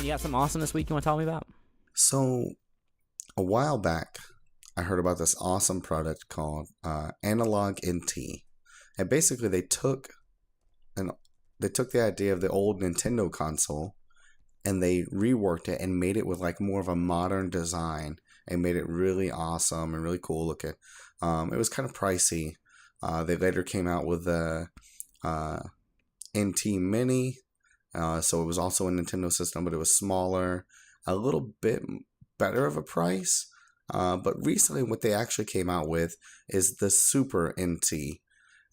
You got something awesome this week you want to tell me about? So, a while back, I heard about this awesome product called Analogue NT. And basically, they took the idea of the old Nintendo console and they reworked it and made it with like more of a modern design and made it really awesome and really cool looking. It was kind of pricey. They later came out with the NT Mini. So it was also a Nintendo system, but it was smaller, a little bit better of a price. But recently what they actually came out with is the Super NT.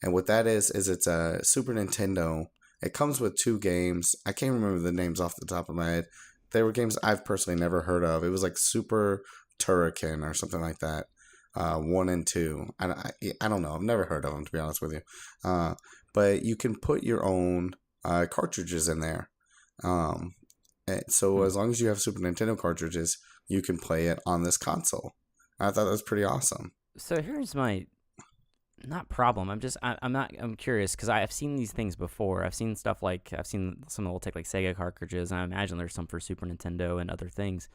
And what that is it's a Super Nintendo. It comes with 2 games. I can't remember the names off the top of my head. They were games I've personally never heard of. It was like Super Turrican or something like that. 1 and 2. I don't know. I've never heard of them, to be honest with you. But you can put your own cartridges in there. So as long as you have Super Nintendo cartridges, you can play it on this console. I thought that was pretty awesome. So here's my I'm curious because I've seen these things before. I've seen stuff like some that will take like Sega cartridges, and I imagine there's some for Super Nintendo and other things.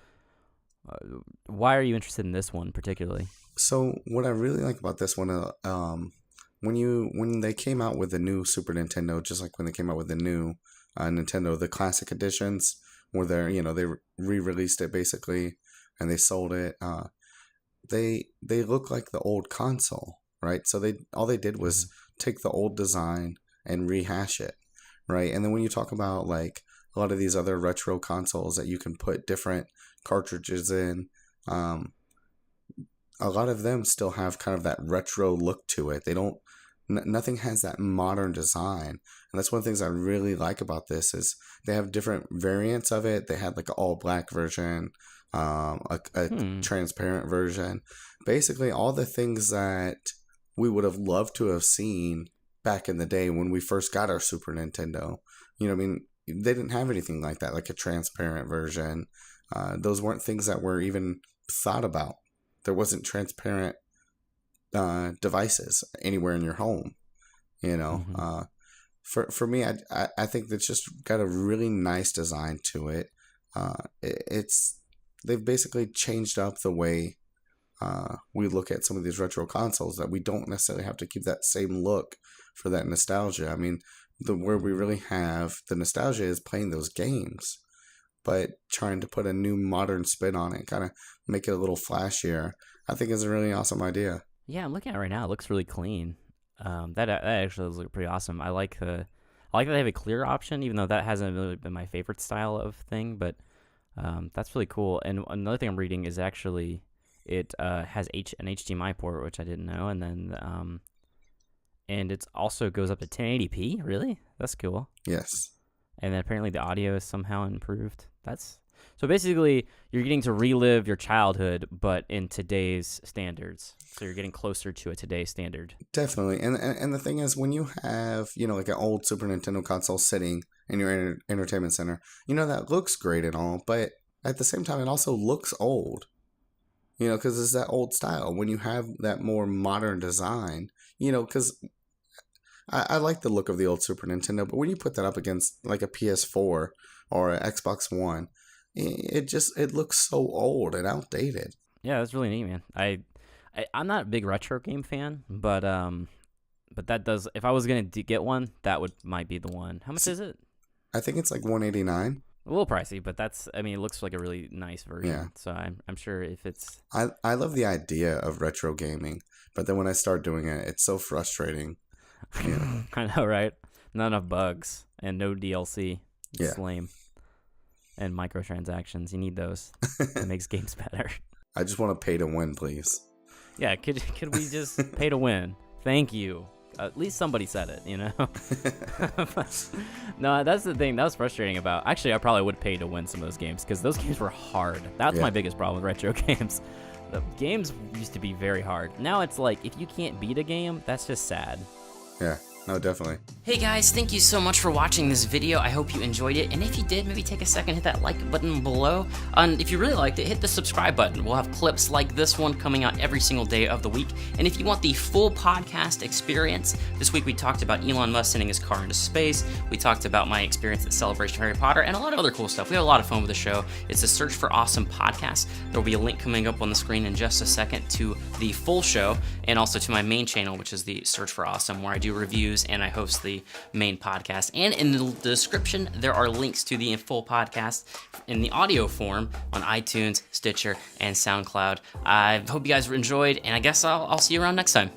Why are you interested in this one particularly? So what I really like about this one, when they came out with the new Super Nintendo, just like when they came out with the new Nintendo, the classic editions, where they re-released it basically, and they sold it. They look like the old console, right? So all they did was take the old design and rehash it, right? And then when you talk about like a lot of these other retro consoles that you can put different cartridges in, a lot of them still have kind of that retro look to it. They don't. Nothing has that modern design, and that's one of the things I really like about this is they have different variants of it. They had like an all black version, a transparent version, basically all the things that we would have loved to have seen back in the day when we first got our Super Nintendo. You know what I mean? They didn't have anything like that, like a transparent version. Those weren't things that were even thought about. There wasn't transparent devices anywhere in your home, for me, I think that's just got a really nice design to it. They've basically changed up the way we look at some of these retro consoles, that we don't necessarily have to keep that same look for that nostalgia. I mean, where we really have the nostalgia is playing those games, but trying to put a new modern spin on it, kind of make it a little flashier, I think is a really awesome idea. Yeah, I'm looking at it right now. It looks really clean. That actually looks pretty awesome. I like that they have a clear option, even though that hasn't really been my favorite style of thing. But that's really cool. And another thing I'm reading is actually it has an HDMI port, which I didn't know, and then and it also goes up to 1080p. Really, that's cool. Yes. And then apparently the audio is somehow improved. So basically, you're getting to relive your childhood, but in today's standards. So you're getting closer to a today's standard. Definitely. And the thing is, when you have, like an old Super Nintendo console sitting in your entertainment center, that looks great and all, but at the same time, it also looks old, because it's that old style. When you have that more modern design, because I like the look of the old Super Nintendo, but when you put that up against like a PS4 or an Xbox One, it looks so old and outdated. Yeah, that's really neat, man. I'm not a big retro game fan, but that does. If I was gonna get one, that might be the one. How much is it? I think it's like $189. A little pricey, but it looks like a really nice version. Yeah. So I'm sure if it's. I love the idea of retro gaming, but then when I start doing it, it's so frustrating. I know, right? Not enough bugs and no DLC. It's lame. And microtransactions, you need those. It makes games better. I just want to pay to win, please. Yeah, could we just pay to win? Thank you. At least somebody said it, No, that's the thing. That was frustrating about. Actually, I probably would pay to win some of those games because those games were hard. That's my biggest problem with retro games. The games used to be very hard. Now it's like if you can't beat a game, that's just sad. Yeah. No, definitely. Hey guys, thank you so much for watching this video. I hope you enjoyed it, and if you did, maybe take a second, hit that like button below. And if you really liked it, hit the subscribe button. We'll have clips like this one coming out every single day of the week. And if you want the full podcast experience, this week we talked about Elon Musk sending his car into space. We talked about my experience at Celebration of Harry Potter and a lot of other cool stuff. We had a lot of fun with the show. It's the Search for Awesome podcast. There will be a link coming up on the screen in just a second to the full show and also to my main channel, which is the Search for Awesome, where I do reviews and I host the main podcast. And in the description, there are links to the full podcast in the audio form on iTunes, Stitcher, and SoundCloud. I hope you guys enjoyed, and I guess I'll see you around next time.